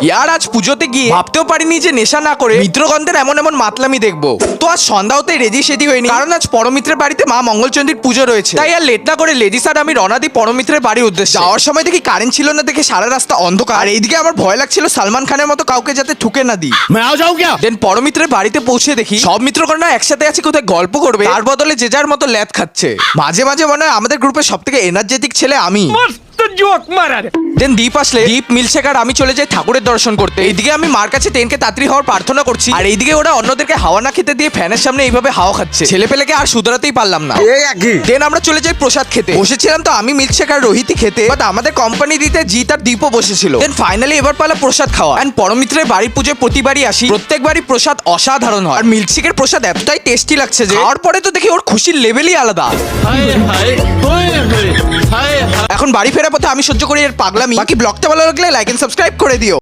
ইয়ার আজ পুজোতে গিয়ে ভাবতেও পারিনি যে নেশা না করে মিত্রগন্ধের এমন এমন মাতলামি দেখবো। তো আজ সন্ধ্যা হতে রেডি সেডি হয়নি, কারণ আজ পরমিত্রের বাড়িতে মা মঙ্গলচন্ডীর পুজো রয়েছে। তাই আর লেট না করে লেডিস আর আমি রওনা দিই পরমিত্রের বাড়ির উদ্দেশ্যে। যাওয়ার সময় দেখি কারেন্ট ছিল না, দেখে সারা রাস্তা অন্ধকার। আর এইদিকে আমার ভয় লাগছিল সালমান খানের মতো কাউকে যাতে ঠুকে না দিই। দেন পরমিত্রের বাড়িতে পৌঁছে দেখি সব মিত্রগণরা একসাথে আছে, কোথায় গল্প করবে, তার বদলে যে যার মতো ল্যাদ খাচ্ছে। মাঝে মাঝে মনে হয় আমাদের গ্রুপের সব থেকে এনার্জেটিক ছেলে আমি। দেন দ্বীপ আসলে দ্বীপ মিল্কশেক আর আমি চলে যাই ঠাকুরের দর্শন করতে। এইদিকে আমি মার কাছে ট্রেনকে তাড়াতাড়ি হওয়ার প্রার্থনা করছি, আর এইদিকে ওরা অন্যদেরকে হাওয়া না খেতে দিয়ে ফ্যানের সামনে এইভাবে হাওয়া খাচ্ছে। ছেলে পেলেকে আর শুধরাতেই পারলাম না। দেন আমরা চলে যাই প্রসাদ খেতে। বসেছিলাম তো আমি, মিল্কশেক আর রোহিতই খেতে, বাট আমাদের কোম্পানি দিতে জিৎ আর দীপও বসেছিল। দেন ফাইনালি এবার পালা প্রসাদ খাওয়া। এন্ড পরমিত্রের বাড়ির পুজোয় প্রতিবারই আসি, প্রত্যেকবারই প্রসাদ অসাধারণ হয়। আর মিল্কশেকের প্রসাদ এতটাই টেস্টি লাগছে যে খাওয়ার পরে তো দেখি ওর খুশির লেভেলই আলাদা। এখন বাড়ি ফেরার পথে আমি সহ্য করি এর পাগলামি। বাকি ব্লগটা ভালো লাগলে লাইক এন্ড সাবস্ক্রাইব করে দিও।